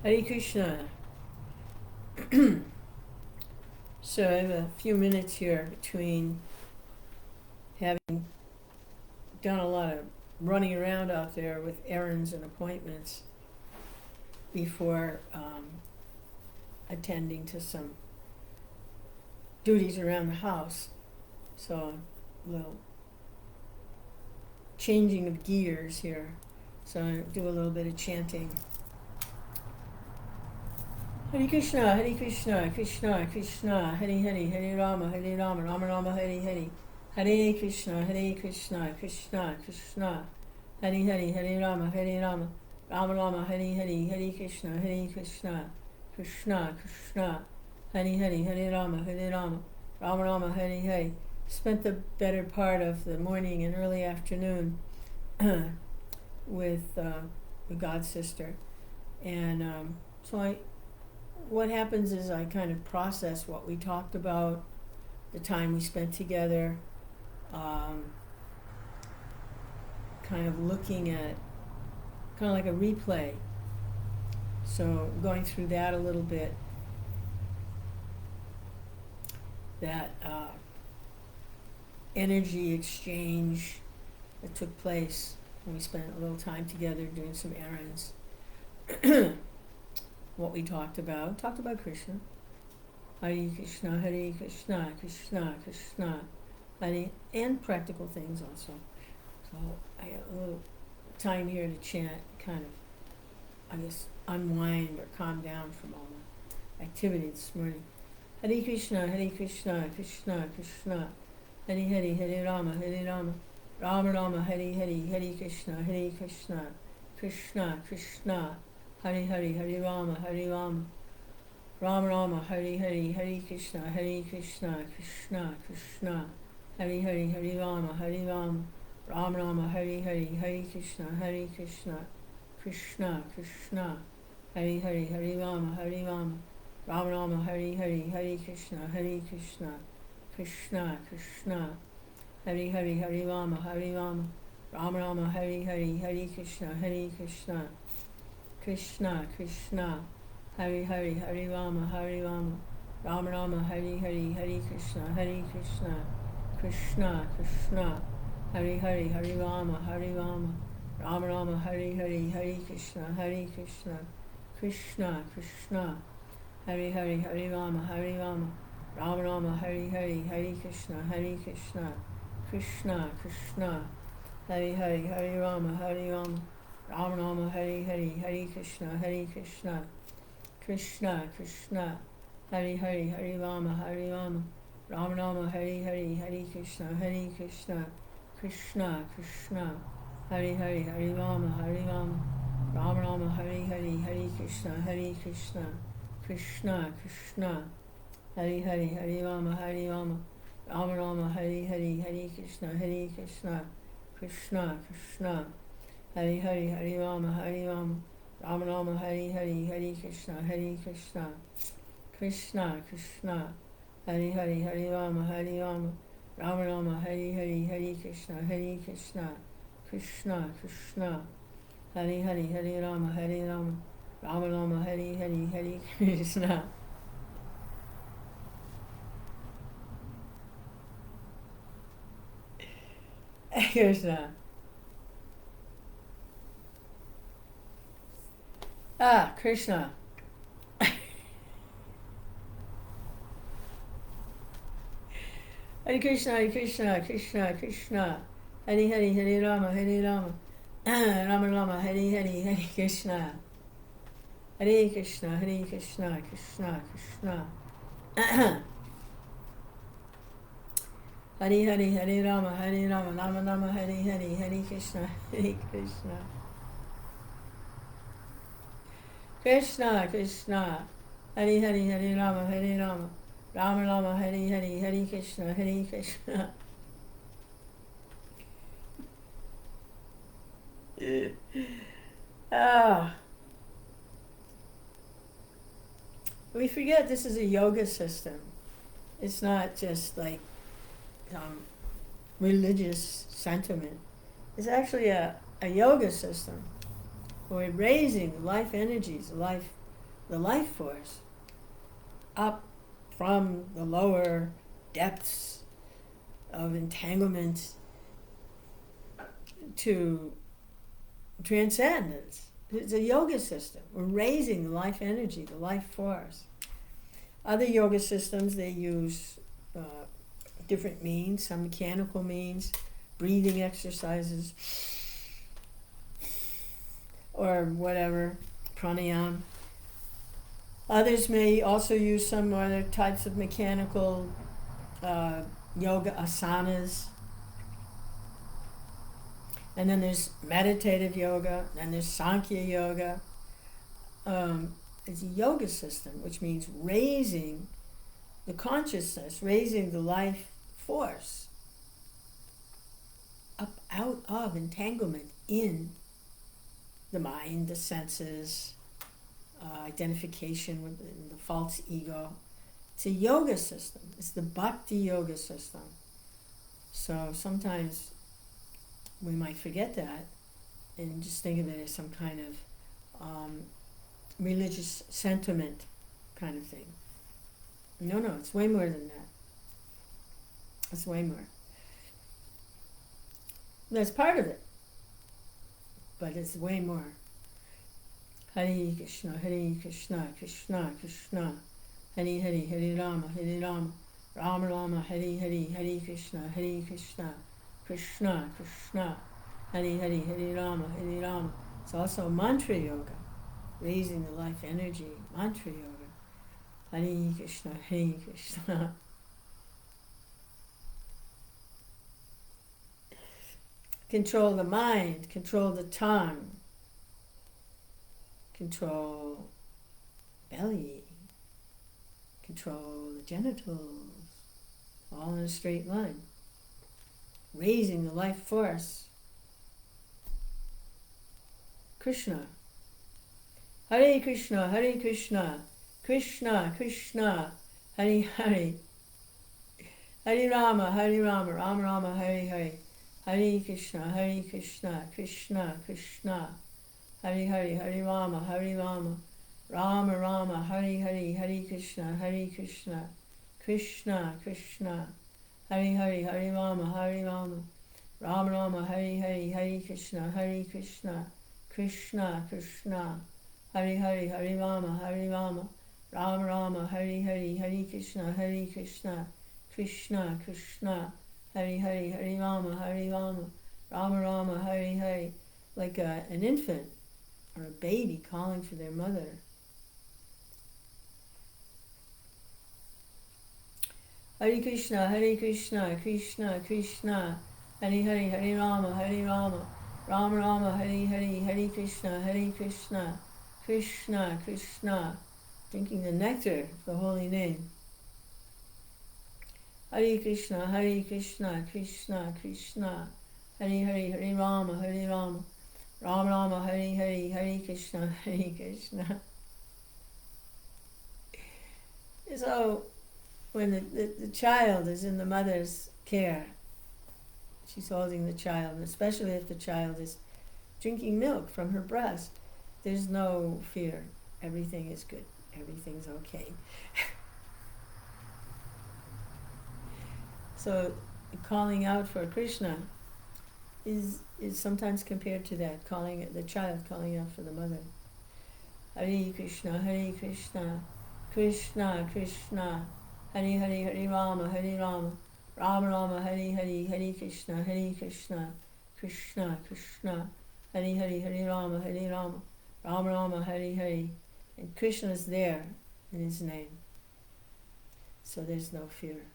Hare Krishna. So I have a few minutes here between having done a lot of running around out there with errands and appointments before attending to some duties around the house. So a little changing of gears here. So I do a little bit of chanting. Hare Krishna, Hare Krishna, Krishna Krishna, Hare Hare, Hare Rama, Hare Rama, Rama Rama, Hare Hare. Hare Krishna, Krishna Krishna, Hare Hare, Hare Rama, Hare Rama, Rama Rama, Hare Hare, Hare Krishna, Krishna Krishna, Hare Hare, Hare Rama, Hare Rama, Rama Rama, Hare Hare. Spent the better part of the morning and early afternoon with the God sister, and what happens is I kind of process what we talked about, the time we spent together, kind of looking at, kind of like a replay. So going through that a little bit, that energy exchange that took place when we spent a little time together doing some errands. What we talked about Krishna. Hare Krishna, Krishna Krishna, Hare, and practical things also. So I got a little time here to chant, kind of, I guess, unwind or calm down from all the activity this morning. Hare Krishna, Krishna Krishna, Hare Hare, Hare Rama, Rama Rama, Hare Hare, Hare Krishna, Krishna Krishna, Hare Hare, Hare Rama, Rama Rama, Hare Hare, Hare Krishna, Krishna Krishna, Hare Hare, Hare Rama, Rama Rama, Hare Hare, Hare Krishna, Krishna Krishna, Hare Hare, Hare Rama, Rama Rama, Hare Hare, Hare Krishna, Krishna Krishna, Hare Hare, Hare Rama, Rama Rama, Hare Hare, Hare Krishna, Krishna Krishna, Hare Hare, Hare Rama, Rama Rama, Hare Hare, Hare Krishna, Krishna Krishna, Hare Hare, Hare Rama, Rama Rama, Hare Hare, Hare Krishna, Krishna Krishna, Hare Hare, Hare Rama, Rama Rama, Hare Hare, Hare Krishna, Krishna Krishna, Hare Hare, Hare Rama, Rama Rama, Hare Hare, Hare Krishna, Krishna Krishna, Hare Hare, Hare Rama, Rama Rama, Hare Hare, Hare Krishna, Krishna Krishna, Hare Hare, Hare Rama, Rama Rama, Hare Hare, Hare Krishna, Krishna Krishna, Hare Hare, Hare Rama, Rama Rama, Hare Hare, Hare Krishna, Krishna Krishna, Hare Hare, Hare Rama, Rama Rama, Hare Hare, Hare Krishna, Krishna Krishna, Hare Hare, Hare Rama, Rama Rama, Hare Hare, Hare Krishna, Krishna Krishna, Hare Hare, Hare Rama, Rama Rama, Hare Hare, Hare Krishna. Krishna. Krishna. Hare Krishna, Krishna Krishna, Hare Hare, Hare Rama, Rama Rama, Hare Hare, Hare Krishna, Krishna Krishna Krishna, Hare Hare, Hare Rama, Rama Rama, Hare Hare, Hare Krishna, Krishna Krishna, Hare Hare, Hare Rama, Rama Rama, Hare Hare, Hare Krishna, Krishna. We forget this is a yoga system. It's not just like religious sentiment. It's actually a yoga system. We're raising life energies, life the life force up from the lower depths of entanglement to transcendence. It's a yoga system. We're raising the life energy, the life force. Other yoga systems, they use different means, some mechanical means, breathing exercises, or whatever, pranayama. Others may also use some other types of mechanical yoga asanas. And then there's meditative yoga, and there's Sankhya yoga. It's a yoga system, which means raising the consciousness, raising the life force up out of entanglement in the mind, the senses, identification with the false ego. It's a yoga system. It's the bhakti yoga system. So sometimes we might forget that and just think of it as some kind of religious sentiment kind of thing. No, it's way more than that. It's way more. That's part of it, but it's way more. Hare Krishna, Krishna Krishna, Hare Hare, Hare Rama, Rama Rama, Hare Hare, Hare Krishna, Krishna Krishna, Hare Hare, Hare Rama. It's also mantra yoga, raising the life energy, mantra yoga. Hare Krishna, Hare Krishna. Control the mind, control the tongue, control belly, control the genitals, all in a straight line. Raising the life force. Krishna. Hare Krishna, Hare Krishna, Krishna Krishna, Hare Hare, Hare Rama, Rama Rama, Hare Hare, Hare Krishna, Krishna Krishna, Hare Hare, Hare Rama, Rama Rama, Hare Hare, Hare Krishna, Krishna Krishna, Hare Hare, Hare Rama, Rama Rama, Hare Hare, Hare Krishna, Krishna Krishna, Hare Hare, Hare Rama, Rama Rama, Hare Hare, Hare Krishna, Krishna Krishna, Hare Hare, Hare Rama, Rama Rama, Hare Hare, like an infant or a baby calling for their mother. Hare Krishna, Krishna Krishna, Hare Hare, Hare Rama, Rama Rama, Hare Hare, Hare Krishna, Krishna Krishna, drinking the nectar of the holy name. Hare Krishna, Krishna Krishna, Hare Hare, Hare Rama, Rama Rama, Hare Hare, Hare Krishna. So when the child is in the mother's care, she's holding the child, and especially if the child is drinking milk from her breast, there's no fear. Everything is good. Everything's okay. So calling out for Krishna is sometimes compared to that, the child calling out for the mother. Hare Krishna, Krishna Krishna, Hare Hare, Hare Rama, Rama Rama, Hare Hare, Hare Krishna, Krishna Krishna, Hare Hare, Hare Rama, Rama Rama, Hare Hare. And Krishna is there in his name. So there's no fear.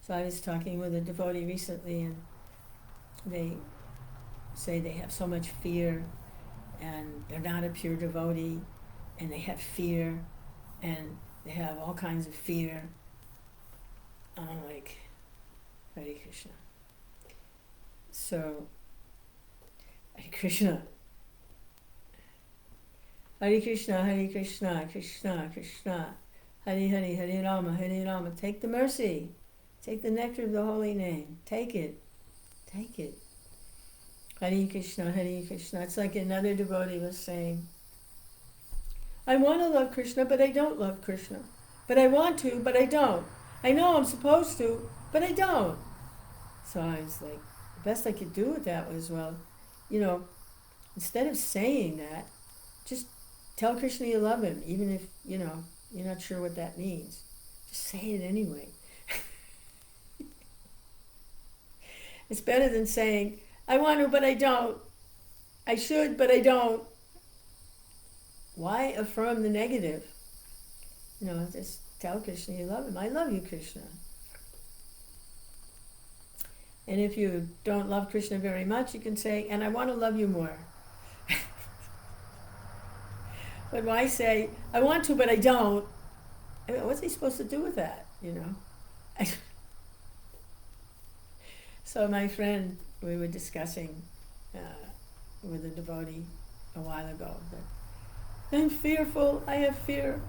So I was talking with a devotee recently, and they say they have so much fear, and they're not a pure devotee, and they have fear, and they have all kinds of fear. I'm like, Hare Krishna. So, Hare Krishna. Hare Krishna, Krishna Krishna, Hare Hare, Hare Rama. Take the mercy. Take the nectar of the holy name. Take it. Hare Krishna. It's like another devotee was saying, I want to love Krishna, but I don't love Krishna. But I want to, but I don't. I know I'm supposed to, but I don't. So I was like, the best I could do with that was, well, instead of saying that, just tell Krishna you love him, even if, you're not sure what that means. Just say it anyway. It's better than saying, I want to, but I don't. I should, but I don't. Why affirm the negative? Just tell Krishna you love him. I love you, Krishna. And if you don't love Krishna very much, you can say, and I want to love you more. But why say, I want to, but I don't? I mean, what's he supposed to do with that, So my friend, we were discussing with a devotee a while ago that I'm fearful, I have fear.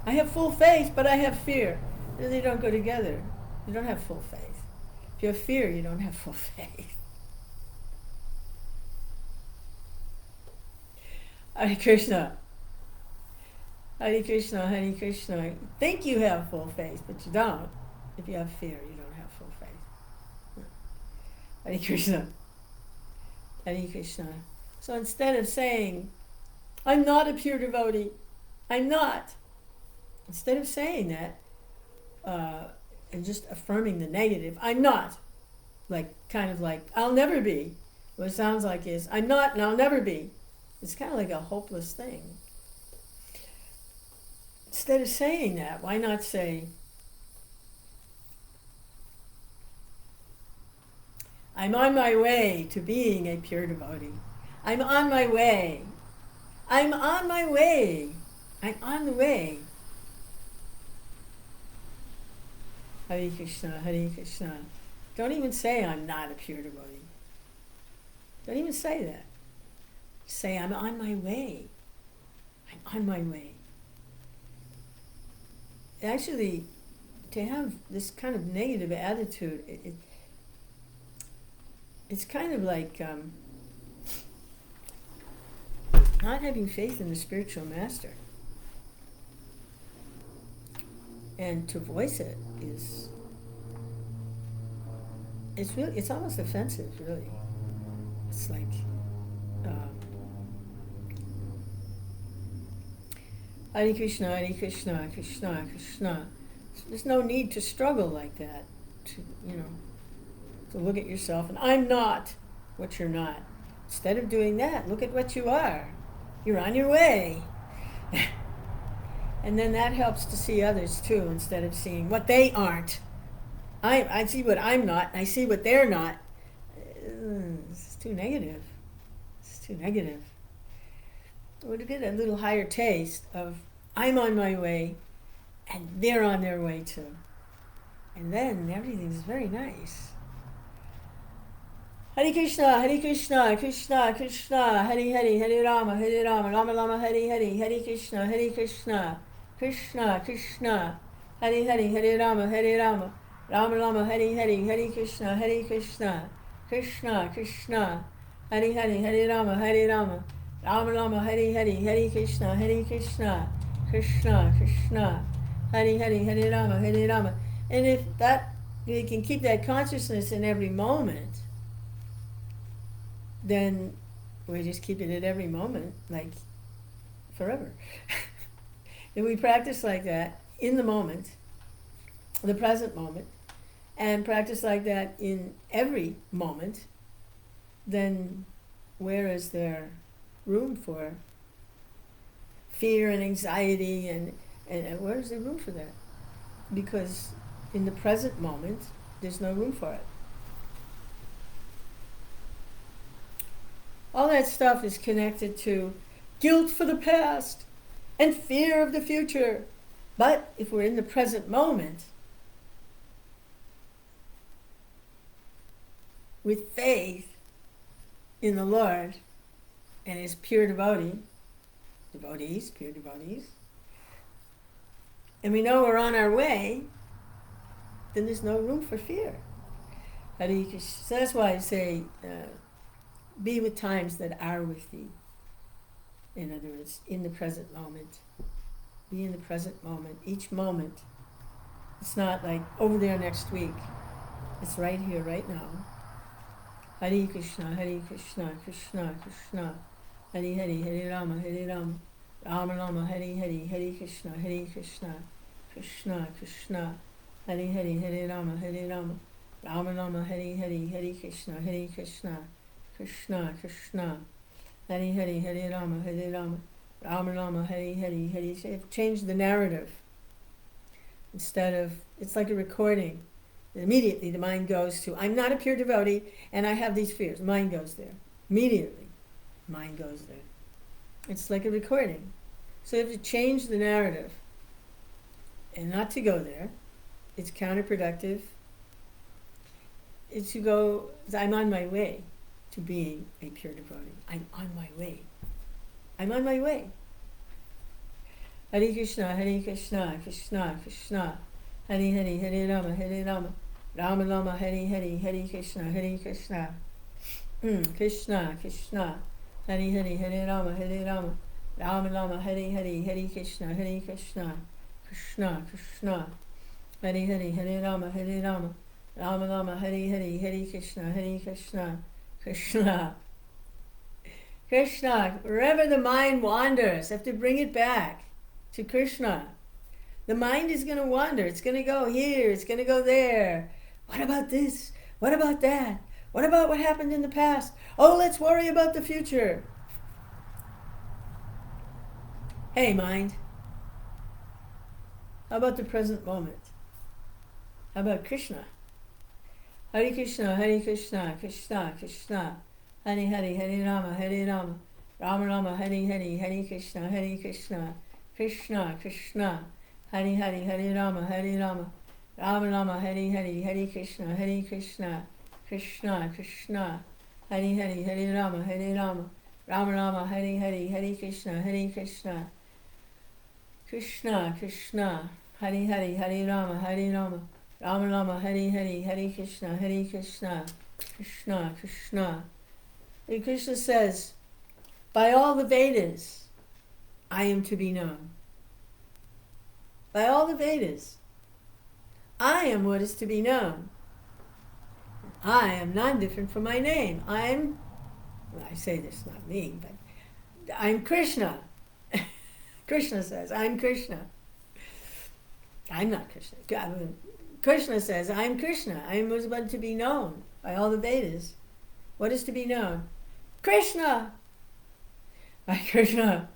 I have full faith, but I have fear. They don't go together. You don't have full faith. If you have fear, you don't have full faith. Hare Krishna. Hare Krishna, Hare Krishna. You think you have full faith, but you don't. If you have fear, you don't have full faith. Hare Krishna. Hare Krishna. So instead of saying, I'm not a pure devotee, I'm not. Instead of saying that, and just affirming the negative, I'm not. Kind of like, I'll never be. What it sounds like is, I'm not and I'll never be. It's kind of like a hopeless thing. Instead of saying that, why not say, I'm on my way to being a pure devotee. I'm on my way. I'm on my way. I'm on the way. Hare Krishna, Hare Krishna. Don't even say I'm not a pure devotee. Don't even say that. Say I'm on my way. I'm on my way. Actually, to have this kind of negative attitude, it's kind of like not having faith in the spiritual master. And to voice it it's almost offensive, really. It's like, Hare Krishna, Hare Krishna, Krishna, Krishna. There's no need to struggle like that, to look at yourself and I'm not what you're not. Instead of doing that, look at what you are. You're on your way. And then that helps to see others too, instead of seeing what they aren't. I see what I'm not, I see what they're not. It's too negative. It's too negative. We'll get a little higher taste of I'm on my way and they're on their way too. And then everything's very nice. Hare Krishna, Hare Krishna, Krishna Krishna, Hare Hare, Hare Rama, Rama Rama, Hare Hare, Hare Krishna, Krishna Krishna, Hare Hare, Hare Rama, Rama Rama, Hare Hare, Hare Krishna, Krishna Krishna, Hare Hare, Hare Rama, Rama Rama, Hare Hare, Hare Krishna, Krishna Krishna, Hare Hare, Hare Rama. And if that, you can keep that consciousness in every moment, then we're just keeping it every moment, like forever. If we practice like that in the moment, the present moment, and practice like that in every moment, then where is there room for fear and anxiety, and where is there room for that? Because in the present moment, there's no room for it. All that stuff is connected to guilt for the past and fear of the future. But if we're in the present moment, with faith in the Lord and His pure devotees, pure devotees, and we know we're on our way, then there's no room for fear. So that's why I say, be with times that are with thee. In other words, in the present moment. Be in the present moment, each moment. It's not like over there next week. It's right here, right now. Hare Krishna, Krishna Krishna, Hare Hare, Hare Rama, Rama Rama, Hare Hare, Hare Krishna, Krishna Krishna, Hare Hare, Hare Rama, Rama Rama, Hare Hare, Hare Krishna, Krishna Krishna, Hare Hare, Hare Rama, Rama Rama, Hare Hare, Hare Krishna. Change the narrative. Instead of, it's like a recording. Immediately the mind goes to, I'm not a pure devotee and I have these fears. Mind goes there. Immediately, mind goes there. It's like a recording. So you have to change the narrative and not to go there. It's counterproductive. It's to go, I'm on my way to being a pure devotee. I'm on my way. I'm on my way. Hare Krishna, Krishna Krishna, Hare Hare, Hare Rama, Rama Rama, Hare Hare, Hare Krishna, Krishna Krishna, Hare Hare, Hare Rama, Rama Rama, Hare Hare, Hare Krishna, Krishna Krishna, Hare Hare, Hare Rama, Rama Rama, Hare Hare, Hare Krishna, Krishna Krishna. Wherever the mind wanders, have to bring it back to Krishna. The mind is going to wander. It's going to go here. It's going to go there. What about this? What about that? What about what happened in the past? Oh, let's worry about the future. Hey, mind. How about the present moment? How about Krishna? Hare Krishna, Krishna Krishna, Hare Hare, Hare Rama, Rama Rama, Hare Hare, Hare Krishna, Krishna Krishna, Hare Hare, Hare Rama, Rama Rama, Hare Hare, Hare Krishna, Krishna Krishna, Hare Hare, Hare Rama, Rama Rama, Hare Hare, Hare Krishna, Krishna Krishna, Hare Hare, Hare Rama, Rama Rama, Hare Hare, Hare Krishna, Krishna Krishna. And Krishna says, by all the Vedas, I am to be known. By all the Vedas, I am what is to be known. I am non-different from my name. I say this, not me, but I'm Krishna. Krishna says, I'm Krishna. I'm not Krishna. Krishna says, I'm Krishna. I am what to be known by all the Vedas. What is to be known? Krishna. By Krishna.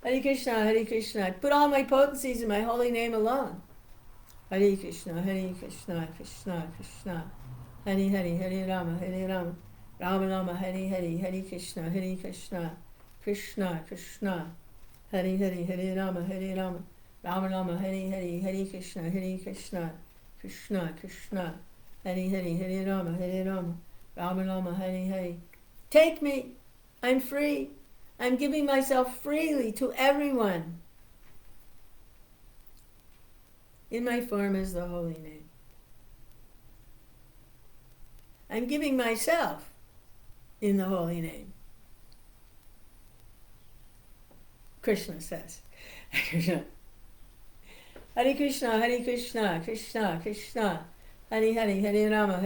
Hare Krishna, Krishna. I put all my potencies in my holy name alone. Hare Krishna, Krishna Krishna. Hare Hare, Hare Rama, Rama Rama, Hare Hare, Hare Krishna, Krishna Krishna. Hare Hare, Hare Rama, Rama Rama, Hare Hare, Hare Krishna, Krishna Krishna. Hare Hare, Hare Rama, Rama Rama, Hare Hare. Take me, I'm free. I'm giving myself freely to everyone. In my form is the holy name. I'm giving myself in the holy name. Krishna says. Hare Krishna, Krishna Krishna, Hare Hare, Hare Rama,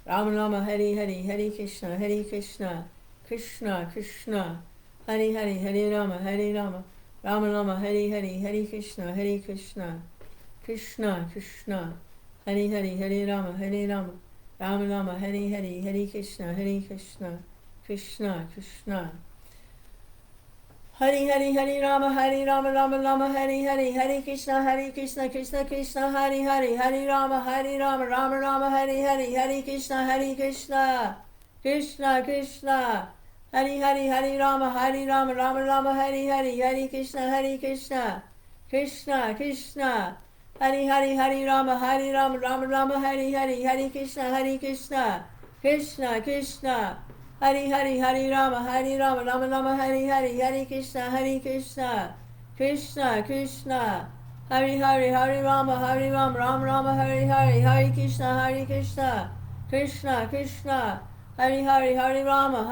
Rama Rama, Hare Hare, Hare Krishna, Krishna Krishna, Hare Hare, Hare Rama, Rama Rama, Hare Hare, Hare Krishna, Krishna Krishna, Hare Hare, Hare Rama, Rama Rama, Hare Hare, Hare Krishna, Krishna Krishna. Hare Hare, Hare Rama, Rama Rama, Hare Hare, Hare Krishna, Krishna Krishna, Hare Hare, Hare Rama, Rama Rama, Hare Hare, Hare Krishna, Krishna Krishna, Hare Hare, Hare Rama, Rama Rama, Hare Hare, Hare Krishna, Krishna Krishna, Hare Hare, Hare Rama, Rama Rama, Hare Hare, Hare Krishna, Krishna Krishna, Hare Hare, Hare Rama, Rama Rama, Hare Hare, Hare Krishna, Krishna Krishna, Hare Hare, Hare Rama, Rama Rama, Hare Hare, Hare Krishna, Krishna Krishna, Hare Hare, Hare Rama,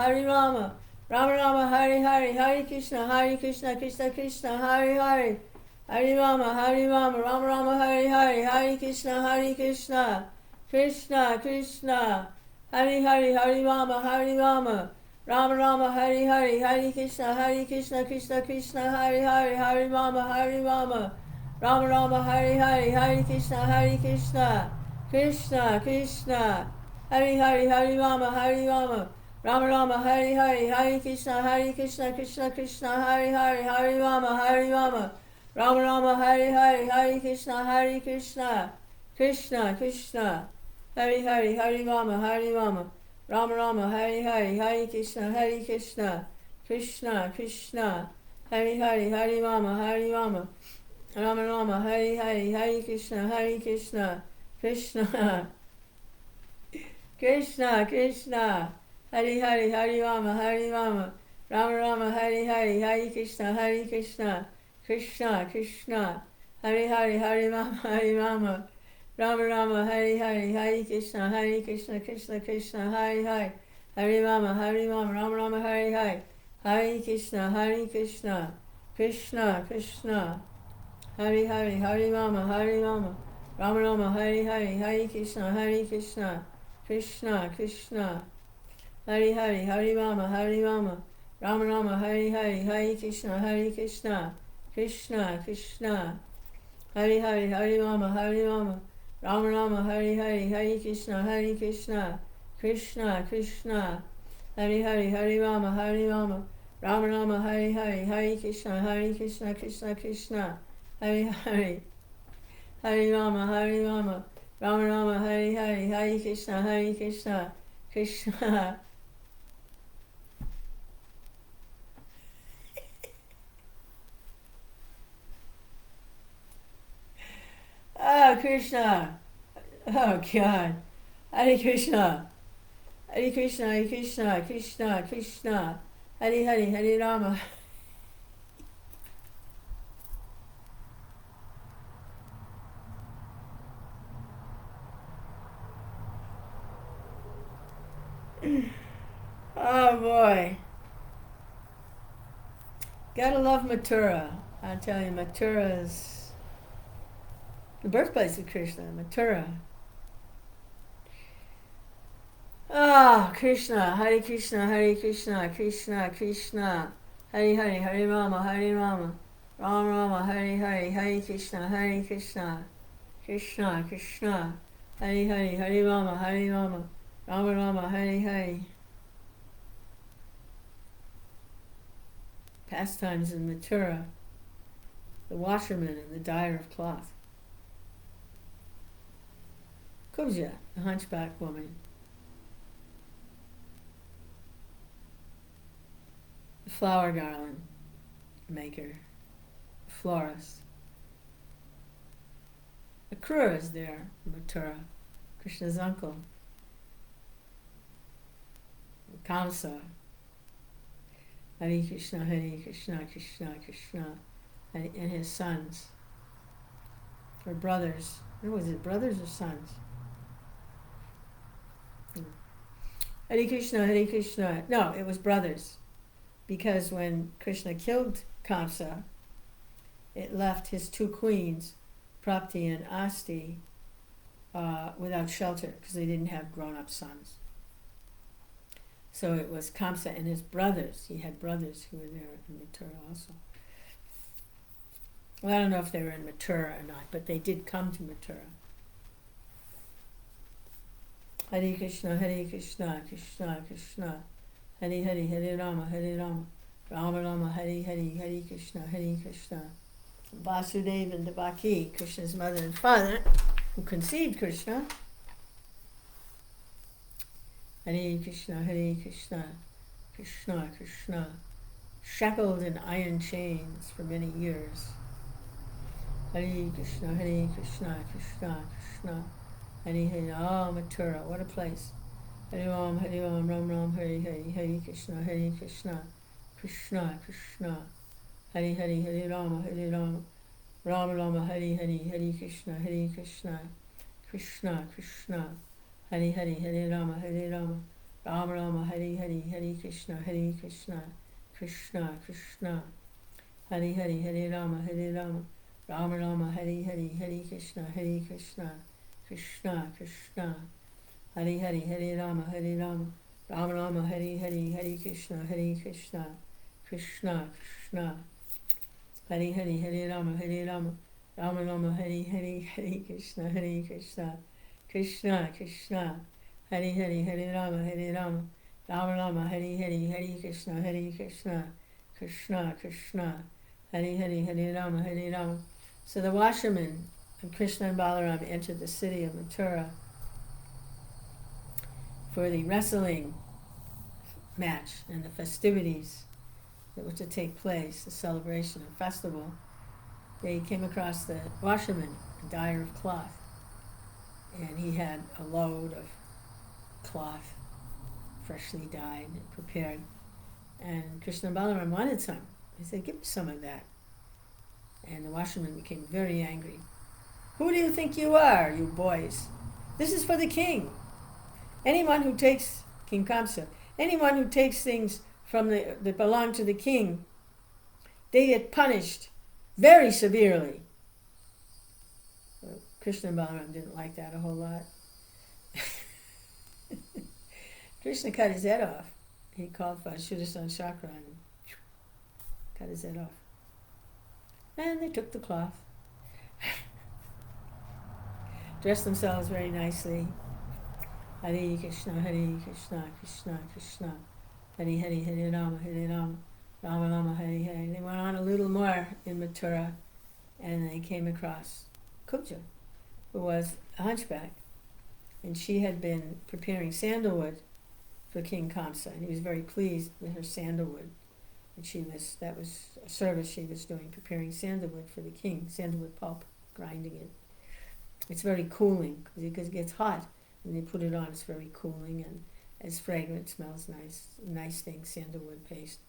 Rama Rama, Hare Hare, Hare Krishna, Krishna Krishna, Hare Hare, Hare Rama, Rama Rama, Hare Hare, Hare Krishna, Krishna Krishna, Hare Hare, Hare Rama, Rama Rama, Hare Hare, Hare Krishna, Krishna Hare Hare, Hare Rama, Rama Rama, Hare Hare, Hare Krishna, Krishna Krishna, Hare Hare, Hare Rama, Rama Rama, Hare Hare, Hare Krishna, Krishna Hare Hare, Hare Rama, Rama Rama, Hare Hare, Hare Krishna, Krishna Krishna, Hare Hare, Hare Rama, Rama Rama, Hare Hare, Hare Krishna, Krishna Krishna, Hare Hare, Hare Rama, Rama Rama, Hare Hare, Hare Krishna, Krishna Krishna Krishna, Hare Hare, Hare Rama, Rama Rama, Hare Hare, Hare Krishna, Krishna Krishna, Hare Hare, Hare Rama, Rama Rama, Hare Hare, Hare Krishna, Krishna Hare Hare, Hare Rama, Rama Rama, Hare Hare, Hare Krishna, Krishna Krishna, Hare Hare, Hare Rama, Rama Rama, Hare Hare, Hare Krishna, Krishna Krishna, Hare Hare, Hare Rama, Rama Rama, Hare Hare, Hare Krishna, Krishna Krishna, Hare Hare, Hare Rama, Rama Rama, Hare Hare, Hare Krishna, Krishna Krishna, Hare Hare, Hare Rama, Rama Rama, Hare Hare, Hare Krishna, Krishna Krishna, Hare Hare, Hare Rama, Rama Rama, Hare Hare, Hare Krishna, Krishna. Oh, Krishna. Oh, God. Hare Krishna. Hare Krishna, Krishna Krishna. Hare Hare, Hare Rama. Oh, boy. Gotta love Mathura. I tell you, Mathura is the birthplace of Krishna, Mathura. Ah, Krishna, Hare Krishna, Krishna Krishna, Hare Hare, Hare Rama, Rama Rama, Hare Hare, Hare Krishna, Krishna Krishna, Hare Hare, Hare Rama, Rama Rama, Hare Hare. Pastimes in Mathura, the washerman and the dyer of cloth. Kuja, the hunchback woman. The flower garland maker, the florist. Akrura is there, Mathura, Krishna's uncle. Kamsa. Hare Krishna, Krishna Krishna, and his sons, or brothers. No, was it brothers or sons? Hare Krishna. No, it was brothers, because when Krishna killed Kamsa, it left his two queens, Prapti and Asti, without shelter because they didn't have grown-up sons. So it was Kamsa and his brothers. He had brothers who were there in Mathura also. Well, I don't know if they were in Mathura or not, but they did come to Mathura. Hare Krishna, Krishna Krishna, Hare Hare, Hare Rama, Rama Rama, Hare Hare, Hare Krishna, Vasudeva and Devaki, Krishna's mother and father, who conceived Krishna. Hare Krishna, Krishna Krishna, shackled in iron chains for many years. Hare Krishna, Krishna Krishna, Hare Hare. Oh, Mathura, what a place. Hare Ram, Ram Ram, Hare Hare, Hare Krishna, Krishna Krishna, Hare Hare, Hare Rama, Rama Rama, Hare Hare, Hare Krishna, Krishna Krishna, Hare Hare, Hare Rama, Rama Rama, Hare Hare, Hare Krishna, Krishna Krishna, Hare Hare, Hare Rama, Rama Rama, Hare Hare, Hare Krishna, Krishna Krishna, Hare Hare, Hare Rama, Rama Rama, Hare Hare, Hare Krishna, Krishna Krishna, Hare Hare, Hare Rama, Rama Rama, Hare Hare, Hare Krishna, Krishna Krishna, Hare Hare, Hare Rama, Rama Rama, Hare Hare, Hare Krishna, Krishna Krishna, Hare Hare, Hare Rama. So the washermen and Krishna and Balaram entered the city of Mathura for the wrestling match and the festivities that were to take place, the celebration and festival. They came across the washerman, a dyer of cloth, and he had a load of cloth, freshly dyed and prepared. And Krishna and Balaram wanted some. They said, "Give me some of that." And the washerman became very angry. "Who do you think you are, you boys? This is for the king. Anyone who takes, King Kamsa, anyone who takes things from that belong to the king, they get punished very severely." Well, Krishna and Balaram didn't like that a whole lot. Krishna cut his head off. He called for Sudarsana Chakra and cut his head off. And they took the cloth, dressed themselves very nicely. Hare Krishna, Krishna Krishna, Hare Hare, Hare Rama, Rama Rama, Hare Hare. They went on a little more in Mathura, and they came across Kubja, who was a hunchback, and she had been preparing sandalwood for King Kamsa, and he was very pleased with her sandalwood. And that was a service she was doing, preparing sandalwood for the king, sandalwood pulp, grinding it. It's very cooling, because it gets hot, and they put it on, it's very cooling, and it's fragrant, smells nice thing, sandalwood paste.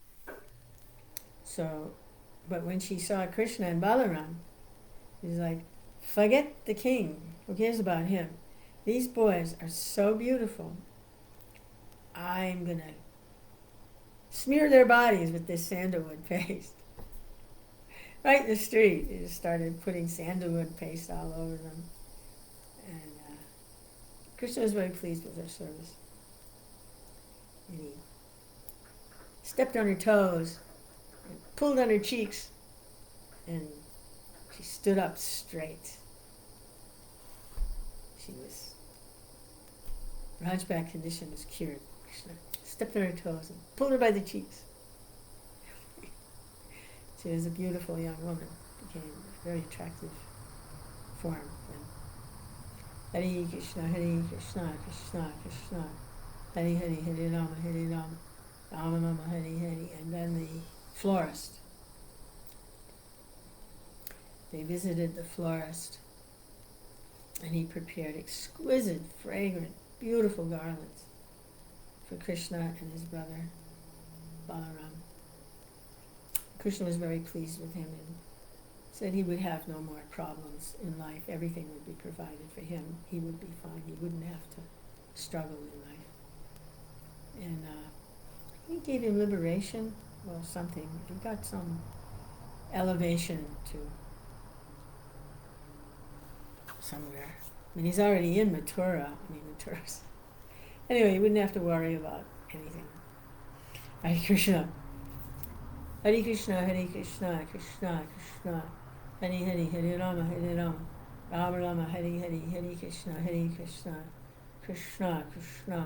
So, but when she saw Krishna and Balaram, she was like, "Forget the king, who cares about him? These boys are so beautiful. I'm going to smear their bodies with this sandalwood paste." Right in the street, he just started putting sandalwood paste all over them. And Krishna was very pleased with her service. And he stepped on her toes, and pulled on her cheeks, and she stood up straight. Her hunchback condition was cured. Krishna stepped on her toes and pulled her by the cheeks. She was a beautiful young woman, became a very attractive form. Hare Krishna, Krishna Krishna, Hare Hare, Hare Rama, Rama Rama, Hare Hare. And then the florist. They visited the florist, and he prepared exquisite, fragrant, beautiful garlands for Krishna and his brother Balaram. Krishna was very pleased with him and said he would have no more problems in life. Everything would be provided for him. He would be fine. He wouldn't have to struggle in life. And he gave him liberation or something. He got some elevation to somewhere. I mean, he's already in Mathura. Mathura's. Anyway, he wouldn't have to worry about anything. Hare Krishna. Hare Krishna, Krishna Krishna, Hare Hare, Hare Rama, Rama Rama, Hare Hare, Hare Krishna, Krishna Krishna,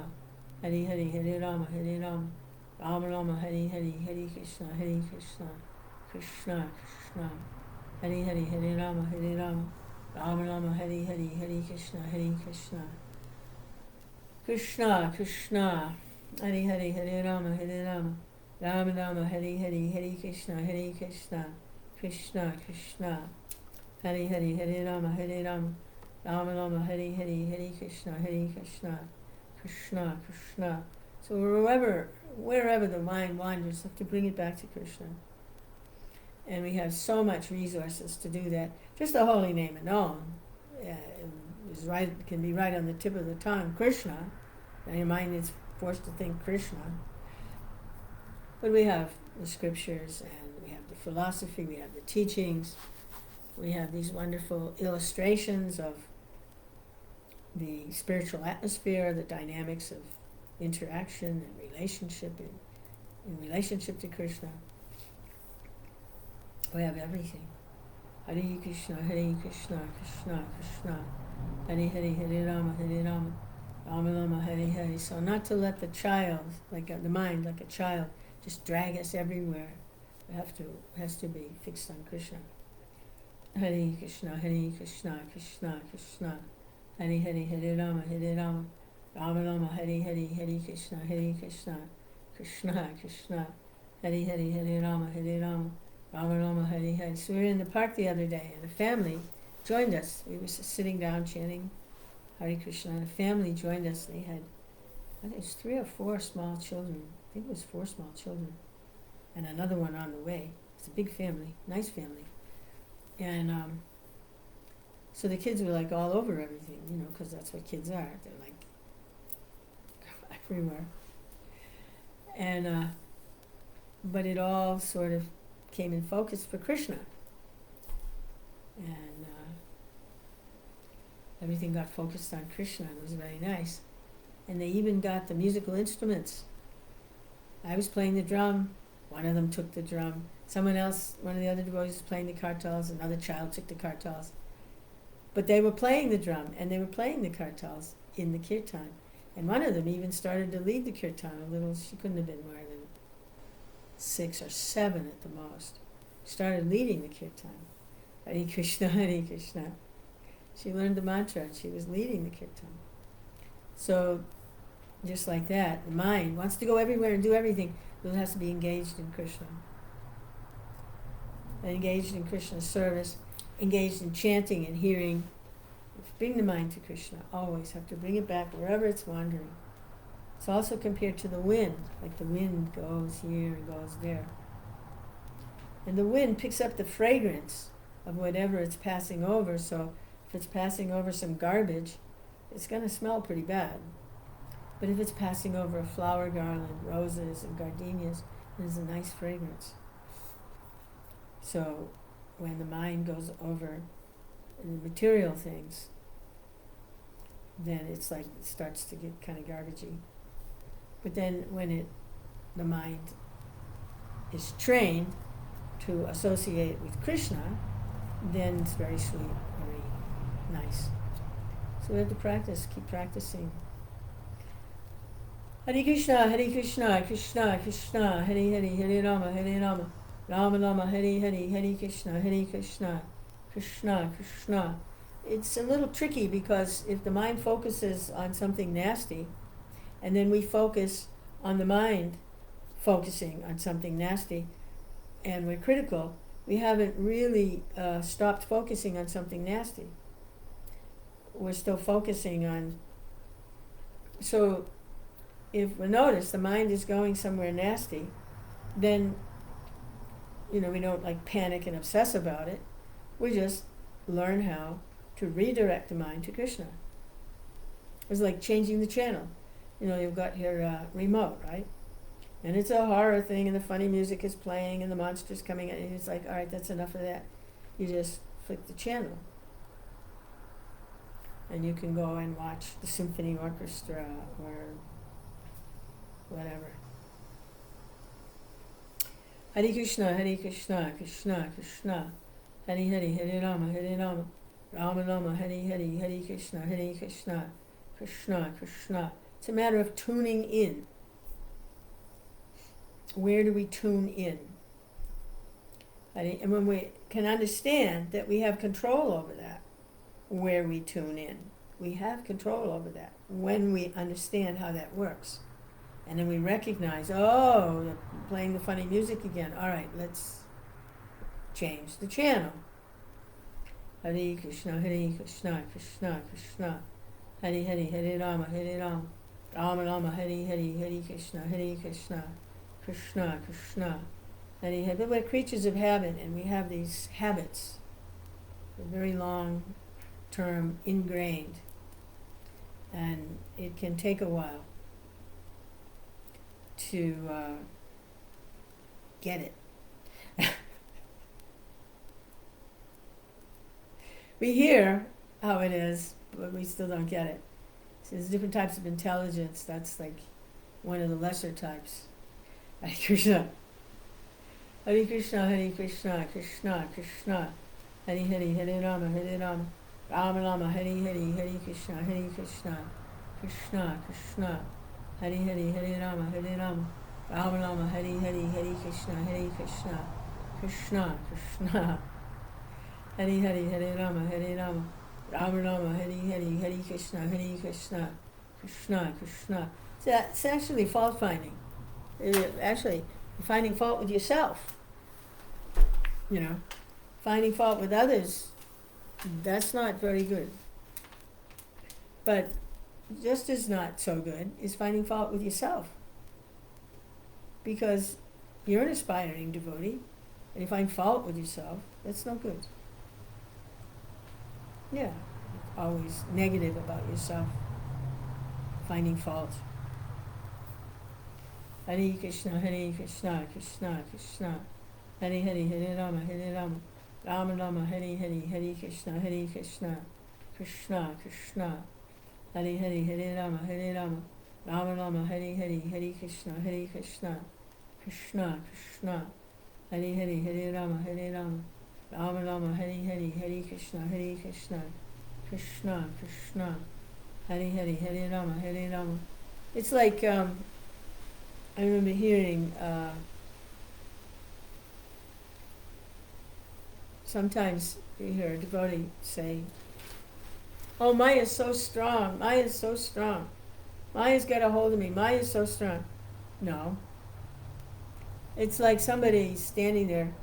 Hare Hare, Hare Rama, Rama Rama, Hare Hare, Hare Krishna, Krishna Krishna, Hare Hare, Hare Rama, Rama Rama, Hare Hare, Hare Krishna, Krishna Krishna, Hare Hare, Hare Rama, Rama Rama, Hare Hare, Hare Krishna, Krishna Krishna, Hare Hare, Hare Rama, Rama Rama, Hare Hare, Hare Krishna, Krishna Krishna. So wherever the mind wanders, have to bring it back to Krishna. And we have so much resources to do that. Just the holy name alone can be right on the tip of the tongue, Krishna. And your mind is forced to think Krishna. But we have the scriptures, and we have the philosophy, we have the teachings, we have these wonderful illustrations of the spiritual atmosphere, the dynamics of interaction and relationship in relationship to Krishna. We have everything. Hare Krishna, Hare Krishna, Krishna Krishna, Hare Hare, Hare Rama, Hare Rama, Rama Rama, Hare Hare. So not to let the child, like the mind, like a child, just drag us everywhere. It has to be fixed on Krishna. Hare Krishna, Hare Krishna, Krishna Krishna, Hare Hare, Hare Rama, Hare Rama, Rama Rama, Hare Hare, Hare Krishna, Krishna Krishna, Hare Hare, Hare Rama, Hare Rama, Rama Rama, Hare Hare. So we were in the park the other day, and a family joined us. We were sitting down chanting Hare Krishna, and a family joined us. They had, I think it was 3 or 4 small children. I think it was 4 small children, and another one on the way. It's a big family, nice family. And so the kids were like all over everything, because that's what kids are. They're like everywhere. And but it all sort of came in focus for Krishna. And everything got focused on Krishna. It was very nice. And they even got the musical instruments. I was playing the drum. One of them took the drum. Someone else, one of the other devotees was playing the kartals. Another child took the kartals. But they were playing the drum, and they were playing the kartals in the kirtan. And one of them even started to lead the kirtan a little. She couldn't have been more than 6 or 7 at the most. Started leading the kirtan. Hare Krishna, Hare Krishna. She learned the mantra, and she was leading the kirtan. So, just like that, the mind wants to go everywhere and do everything, but it has to be engaged in Krishna. Engaged in Krishna's service, engaged in chanting and hearing. Bring the mind to Krishna, always have to bring it back wherever it's wandering. It's also compared to the wind, like the wind goes here and goes there. And the wind picks up the fragrance of whatever it's passing over, so if it's passing over some garbage, it's going to smell pretty bad. But if it's passing over a flower garland, roses and gardenias, there's a nice fragrance. So when the mind goes over the material things, then it's like it starts to get kind of garbagey. But then when the mind is trained to associate with Krishna, then it's very sweet, very nice. So we have to practice, keep practicing. Hare Krishna, Hare Krishna, Krishna Krishna, Hare Hare, Hare Rama, Hare Rama, Rama Rama, Hare Hare, Hare Krishna, Krishna Krishna. It's a little tricky because if the mind focuses on something nasty, and then we focus on the mind focusing on something nasty, and we're critical, we haven't really stopped focusing on something nasty. We're still focusing on. So if we notice the mind is going somewhere nasty, then we don't like panic and obsess about it. We just learn how to redirect the mind to Krishna. It's like changing the channel. You've got your remote, right? And it's a horror thing, and the funny music is playing, and the monster's coming in, and it's like, all right, that's enough of that. You just flick the channel. And you can go and watch the symphony orchestra or whatever. Hare Krishna, Hare Krishna, Krishna Krishna, Hare Hare, Hare Rama, Hare Rama, Rama Rama, Hare Hare, Hare Krishna, Krishna Krishna. It's a matter of tuning in. Where do we tune in? And when we can understand that we have control over that, where we tune in, we have control over that when we understand how that works. And then we recognize, oh, they're playing the funny music again. All right, let's change the channel. Hare Krishna, Krishna Krishna, Hare Hare, Hare Rama, Rama Rama, Hare Hare, Hare Krishna, Krishna Krishna, Hare Hare. But we're creatures of habit, and we have these habits. They're very long-term, ingrained, and it can take a while. to get it. We hear how it is, but we still don't get it. So there's different types of intelligence. That's like one of the lesser types. Hare Krishna. Hare Krishna, Hare Krishna, Krishna Krishna, Hare Hare, Hare Rama, Hare Rama, Rama Rama, Hare Hare, Hare Krishna, Krishna Krishna, Hare Hare, Hare Rama, Hare Rama, Rama Rama, Hare Hare, Hare Krishna, Krishna Krishna, Hare Hare, Hare Rama, Hare Rama, Rama Rama, Hare Hare, Hare Krishna, Krishna Krishna. So it's actually fault finding. Actually, finding fault with yourself. You know, finding fault with others, that's not very good. But just as not so good is finding fault with yourself. Because you're an aspiring devotee, and you find fault with yourself, that's no good. Yeah, always negative about yourself, finding fault. Hare Krishna, Hare Krishna, Krishna Krishna, Hare Hare, Hare Rama, Rama Rama, Hare Hare, Hare Krishna, Krishna Krishna, Hare Hare, Hare Rama, Rama Rama, Hare Hare, Hare Krishna, Krishna Krishna, Hare Hare, Hare Rama, Rama Rama, Hare Hare, Hare Krishna, Krishna Krishna, Hare Hare, Hare Rama. It's like I remember hearing sometimes you hear a devotee say, "Oh, Maya's so strong, Maya's so strong. Maya's got a hold of me, Maya's so strong." No. It's like somebody standing there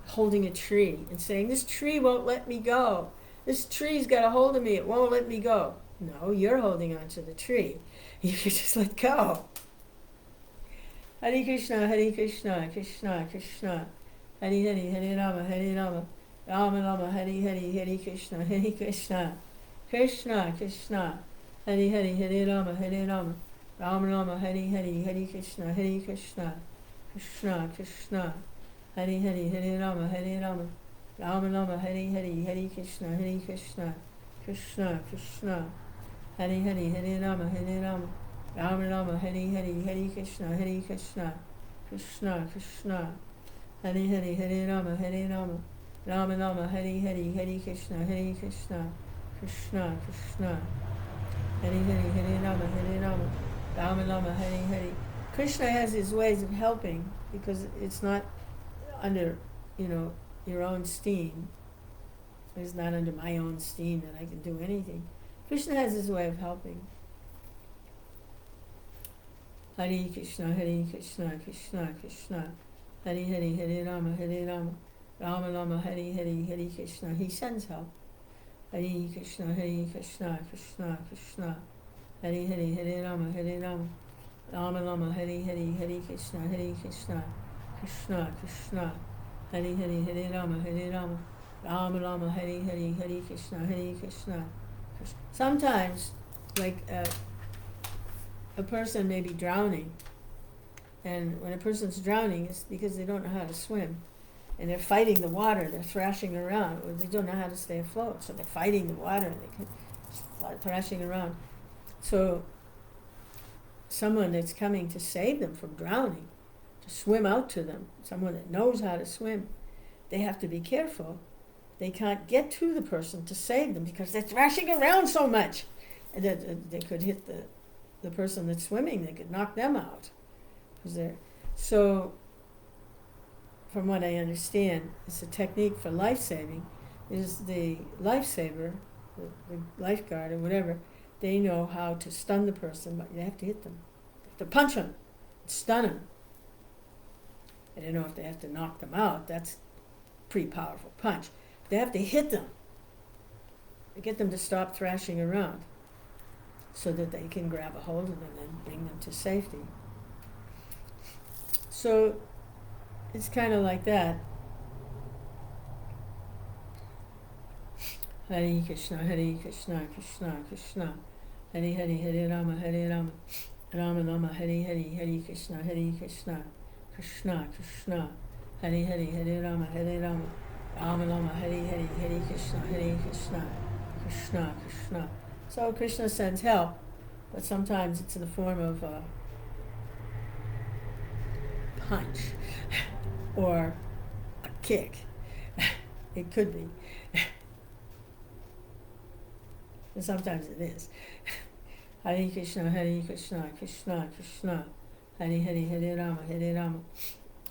holding a tree and saying, "This tree won't let me go. This tree's got a hold of me, it won't let me go." No, you're holding on to the tree. You could just let go. Hare Krishna, Krishna Krishna, Hare Hare, Hare Rama, Rama Rama, Hare Hare, Hare Krishna, Krishna Krishna, Hare Hare, Hare Rama, Rama Rama, Hare Hare, Hare Krishna, Krishna Krishna, Hare Hare, Hare Rama, Rama Rama, Hare Hare, Hare Krishna, Krishna Krishna, Hare Hare, Hare Rama, Rama Rama, Hare Hare, Hare Krishna, Krishna Krishna, Hare Hare, Hare Rama, Rama Rama, Hare Hare, Hare Krishna, Krishna Krishna, Hare Hare, Hare Rama, Rama Rama, Hare Hare. Krishna has his ways of helping because it's not under, your own steam. It's not under my own steam that I can do anything. Krishna has his way of helping. Hare Krishna, Krishna Krishna, Hare Hare, Hare Rama, Rama Rama, Hare Hare, Hare Krishna. He sends help. Hare Krishna, Krishna Krishna, Hare Hare, Hare Rama, Rama Rama, Hare Hare, Hare Krishna, Krishna Krishna, Hare Hare, Hare Rama, Rama Rama, Hare Hare, Hare Krishna. Sometimes, like a person may be drowning, and when a person's drowning, it's because they don't know how to swim, and they're fighting the water, they're thrashing around, or they don't know how to stay afloat, so they're fighting the water, and they're thrashing around. So someone that's coming to save them from drowning, to swim out to them, someone that knows how to swim, they have to be careful. They can't get to the person to save them because they're thrashing around so much. And they could hit the person that's swimming, they could knock them out. So, from what I understand, it's a technique for life-saving, is the lifesaver, the lifeguard or whatever, they know how to stun the person, but you have to hit them. You have to punch them, stun them. I don't know if they have to knock them out, that's a pretty powerful punch. They have to hit them to get them to stop thrashing around so that they can grab a hold of them and bring them to safety. So it's kind of like that. Hare Krishna, Krishna Krishna, Hare Hare, Hare Rama, Rama Rama, Hare Hare, Hare Krishna, Krishna Krishna, Hare Hare, Hare Rama, Rama Rama, Hare Hare, Hare Krishna, Krishna Krishna. So Krishna sends help, but sometimes it's in the form of a punch or a kick. It could be. And sometimes it is. Hare Krishna, Krishna Krishna, Hare Hare, Hare Rama,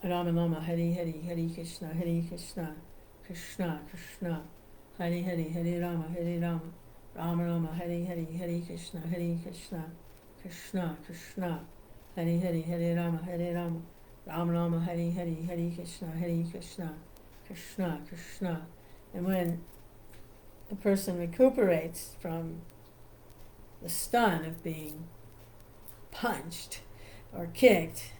Rama Rama, Hare Hare, Hare Krishna, Krishna Krishna, Hare Hare, Hare Rama, Rama Rama, Hare Hare, Hare Krishna, Krishna Krishna, Hare Hare, Hare Rama, Rama Rama, Hare Hare, Hare Krishna, Krishna Krishna. And when a person recuperates from the stun of being punched or kicked,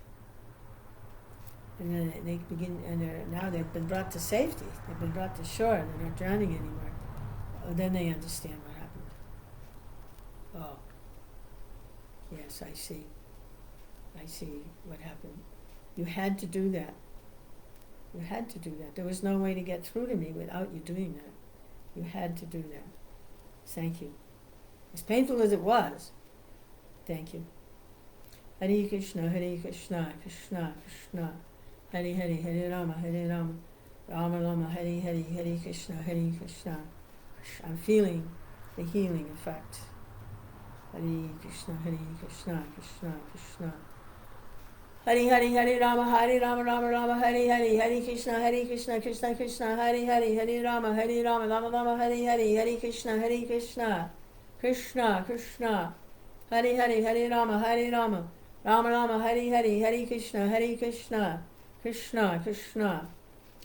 and then they begin, and now they've been brought to safety, they've been brought to shore, they're not drowning anymore. Then they understand what happened. Oh, yes, I see what happened. You had to do that. You had to do that. There was no way to get through to me without you doing that. You had to do that. Thank you. As painful as it was, thank you. Hare Krishna, Krishna Krishna, Hare Hare, Hare Rama, Rama Rama, Hare Hare, Hare Krishna, Krishna. I'm feeling the healing effect. Hare Krishna, Krishna Krishna. Hare Hare, Hare Rama, Rama, Hare Hare, Hare Krishna, Krishna Krishna, Hare Hare, Hare Rama, Rama Rama, Hare Hare, Hare Krishna, Krishna Krishna, Hare Hare, Hare Rama, Rama Rama, Hare Hare, Hare Krishna, Krishna Krishna,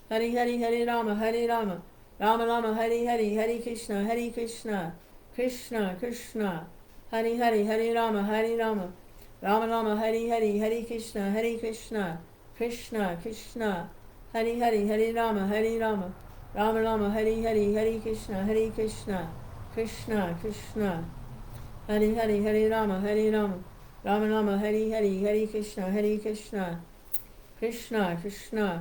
Hare Hare, Hare Rama, Rama Rama, Hare Hare, Hare Krishna, Krishna Krishna, Hare Hare, Hare Rama, Rama Rama, Hare Hare, Hare Krishna, Krishna Krishna, Hare Hare, Hare Rama, Rama Rama, Hare Hare, Hare Krishna, Krishna Krishna, Hare Hare, Hare Rama, Rama Rama, Hare Hare, Hare Krishna, Krishna Krishna,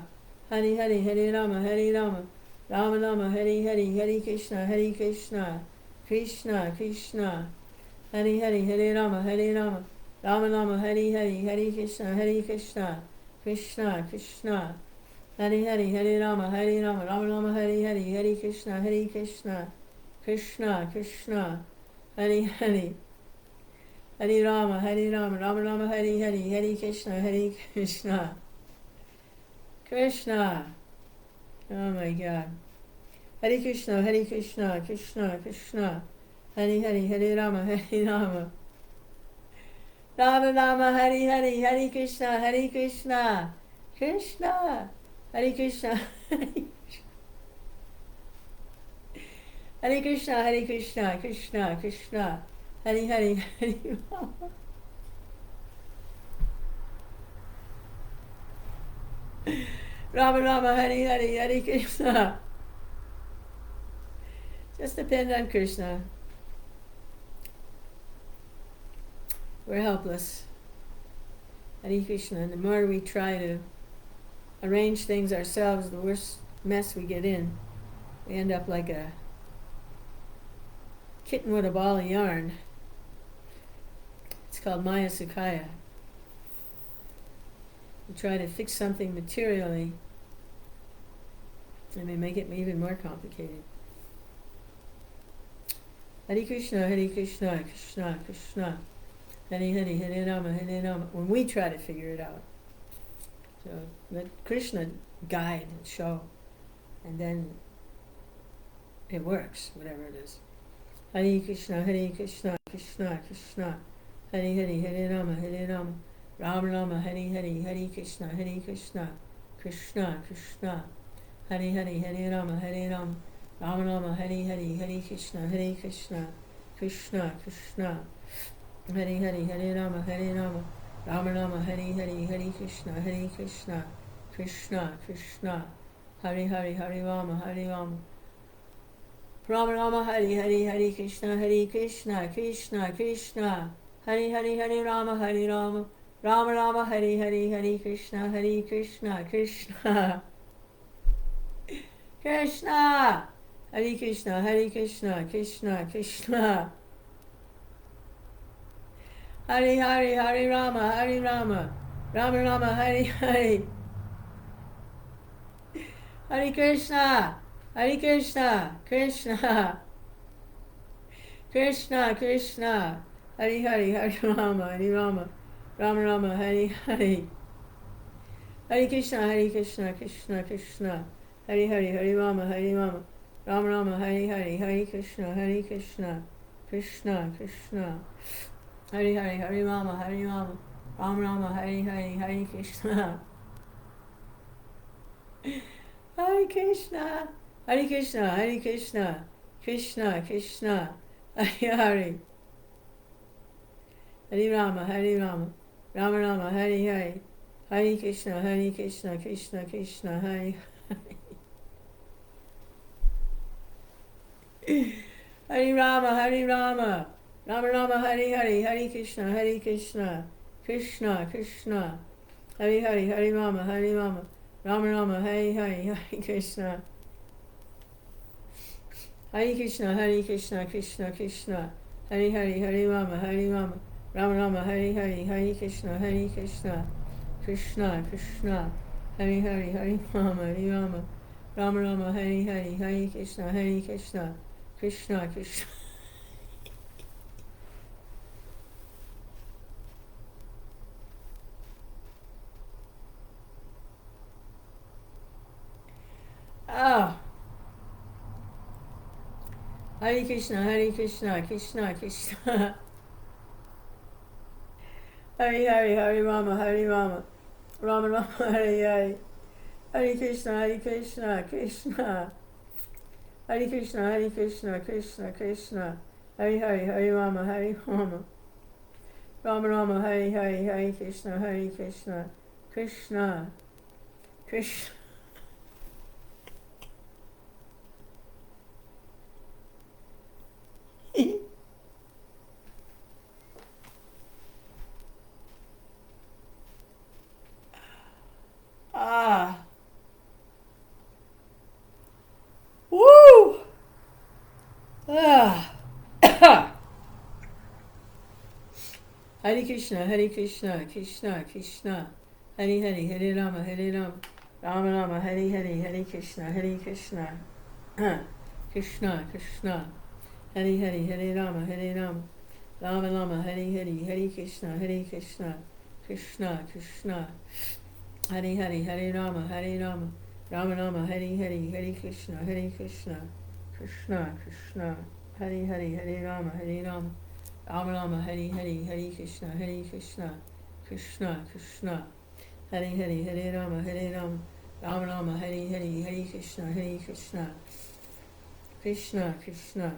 Hare Hare, Hare Rama, Rama Rama, Hare Hare, Hare Krishna, Krishna Krishna, Hare Hare, Hare Rama, Rama Rama, Hare Hare, Hare Krishna, Krishna Krishna, Hare Hare, Hare Rama, Rama Rama, Hare Hare, Hare Krishna, Krishna Krishna, Hare Hare, Hare Rama, Rama Rama, Hare Hare, Hare Krishna, Krishna. Oh my God. Hare Krishna, Krishna Krishna, Hare Hare, Hare Rama, Rama Rama, Hare Hare, Hare Krishna, Krishna, Hare Krishna, Hare Krishna, Krishna Krishna, Hare Hare, Hare Rama. Rama Rama, Hare Hare, Hare Krishna. Just depend on Krishna. We're helpless. Hare Krishna. And the more we try to arrange things ourselves, the worse mess we get in. We end up like a kitten with a ball of yarn. It's called Maya Sukaya. We try to fix something materially, and we make it even more complicated. Hare Krishna, Krishna Krishna, Hare Hare, Hare Rama, when we try to figure it out. So let Krishna guide and show, and then it works, whatever it is. Hare Krishna, Krishna Krishna, Hare Hare, Hare Rama, Rama Rama, Hare Hare, Hare Krishna, Krishna Krishna, Hare Hare, Hare Rama, Rama Rama, Hare Hare, Hare Krishna, Krishna Krishna, Hare Hare, Hare Rama, Rama Rama, Hare Hare, Hare Krishna, Krishna Krishna, Hare Hare, Hare Rama, Rama Rama, Hare Hare, Hare Krishna, Krishna Krishna, Hare Hare Hare Rama Hare Rama, Rama Rama Hare Hare, Hare Krishna Krishna, Krishna Hare Krishna Krishna Krishna, Hare Hare Hare Rama Rama, Rama Rama Hare Hare, Hare Krishna Krishna Krishna Krishna, Hare Hare Hare Rama Rama, Rama Rama Hare Hare, Hare Krishna Krishna Krishna, Hare Hare Hare Rama Rama Rama Hare Hare, Hare Krishna Krishna Krishna, Hare Hare Hare Rama Rama Rama Hare Hare, Hare Krishna Krishna Krishna Krishna, Hare Hare, Hare Rama Rama Rama Hare Hare, Hare Krishna Krishna Krishna, Hare Hare Rama Rama Rama Hare Hare, Hare Krishna Krishna Krishna, Hare Hare Hare Rama Rama Rama Hare Hare, Hare Krishna Krishna Krishna, Hare Hare Hare Rama Rama Rama Hare Hare, Hare Krishna Krishna Krishna, Hare Hare Hare Rama Rama Rama Hare Hare, Hare Krishna Krishna Krishna. Ah, Hare Krishna Krishna Krishna, Hare Hare Hare Rama Rama Rama Hare Hare, Hare Krishna Krishna, Hare Krishna Krishna Krishna, Hare Hare Hare Rama Rama Rama Hare Hare, Hare Krishna Krishna Krishna. Ah, woo, ah. Hare Krishna Krishna Krishna, Hare Hare Hare Rama Rama Rama Hare Hare, Hare Krishna Krishna Krishna, Hare Hare Hare Rama Rama Rama Hare Hare, Hare Krishna Krishna Krishna, Hare Hare Hare Rama Rama Rama Hare Hare, Hare Krishna Krishna Krishna, Hare Hare Hare Rama Rama Rama Hare Hare, Hare Krishna Krishna Krishna, Hare Hare Hare Rama Rama Rama Hare Hare, Hare Krishna Krishna Krishna,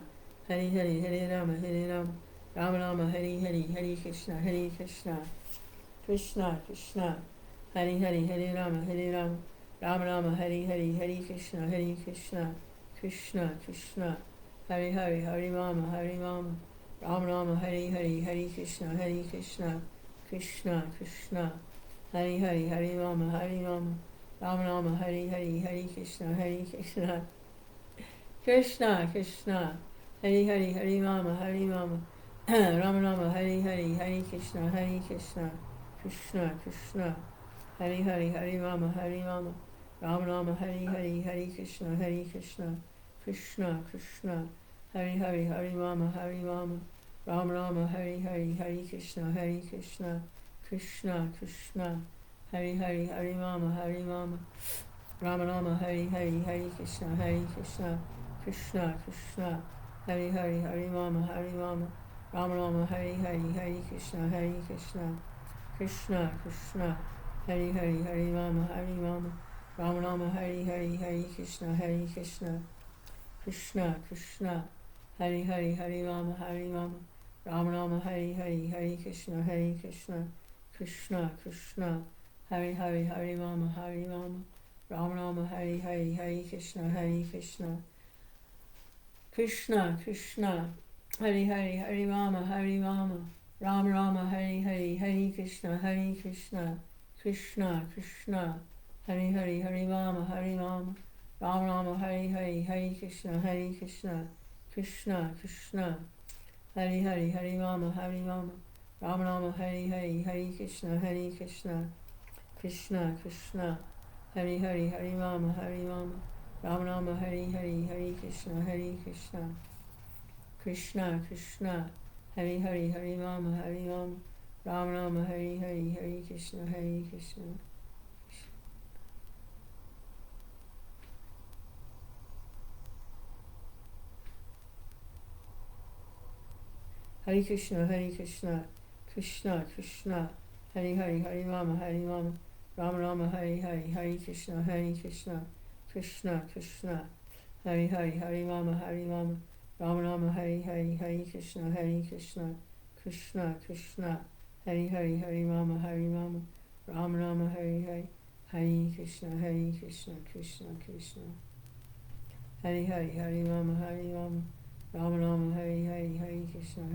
Hare Hare Hare Rama Rama Rama Hare Hare, Hare Krishna Krishna Krishna, Hare Hare Hare Rama Rama Rama Hare Hare, Hare Krishna Krishna Krishna, Hare Hare Hare Rama Rama Rama Hare Hare, Hare Krishna Krishna Krishna, Hare Hare Hare Rama Rama Rama Hare Hare, Hare Krishna Krishna Krishna, Hare Hare Hare Rama Rama Rama Hare Hare, Hare Krishna Krishna Krishna, Hare Hare Hare Rama Rama Rama Hare Hare, Hare Krishna Krishna Krishna, Hare Hare Hare Rama Rama Rama Hare Hare, Hare Krishna Krishna Krishna, Hare Hare Hare Rama Rama Rama Hare Hare, Hare Krishna Krishna Krishna, Hare Hare Hare Rama Rama Rama Hare Hare, Hare Krishna Krishna Krishna, Hare Hare Hare Rama Rama Rama Hare Hare, Hare Krishna Krishna Krishna, Hare Hare Hare Rama Rama Rama Hare Hare, Hare Krishna Krishna Krishna, Hare Hare Hare Rama Rama Rama Hare Hare, Hare Krishna Krishna Krishna, Hare Hare Hare Rama Rama Rama Hare Hare, Hare Krishna, Krishna Krishna, Hare Hare, Hare Rama, Rama Rama, Hare Hare, Hare Krishna, Krishna Krishna, Hare Hare, Hare Rama, Rama Rama, Hare Hare, Hare Krishna, Krishna Krishna, Hare Hare, Hare Rama, Rama Rama, Hare Hare, Hare Krishna, Krishna Krishna, Hare Hare, Hare Rama, Rama Rama, Hare Hare, Hare Krishna, Hare Krishna, Krishna Krishna, Hare Hare, Hare Rama, Rama Rama, Hare Hare, Hare Krishna, Krishna Krishna, Hare Hare, Hare Rama, Rama Rama, Hare Hare, Hare Krishna, Krishna Krishna, Hare Hare, Hare Rama, Rama Rama, Hare Hare, Hare Krishna, Krishna Krishna, Hare Hare, Hare Rama, Rama Rama, Hare Hare, Hare Krishna,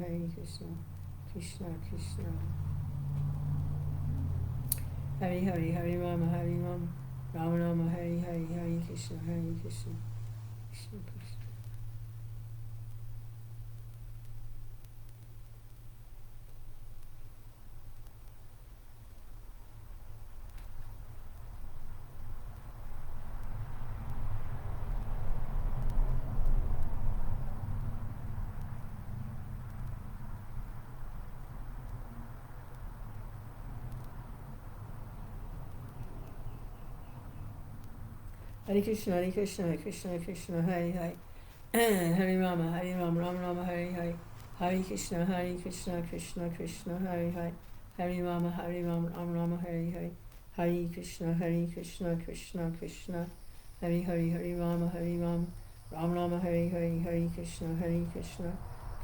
Krishna Krishna, Hare Hare, Hare Rama, Rama Rama, Hare Hare, Hare Krishna, Krishna Krishna. Hare Krishna, Krishna Krishna, Hare Hare, Hare Rama, Rama Rama, Hare Hare, Hare Krishna, Krishna Krishna, Hare Hare, Hare Rama, Rama Rama, Hare Hare, Hare Krishna, Krishna Krishna, Hare Hare, Hare Rama, Rama Rama, Hare Hare, Hare Krishna,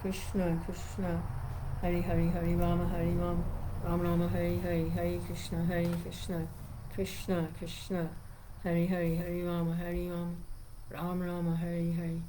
Krishna Krishna, Hare Hare, Hare Rama, Rama Rama, Hare Hare, Hare Krishna, Krishna Krishna, Hare Hare, Hare Rama, Rama Rama, Hare Hare,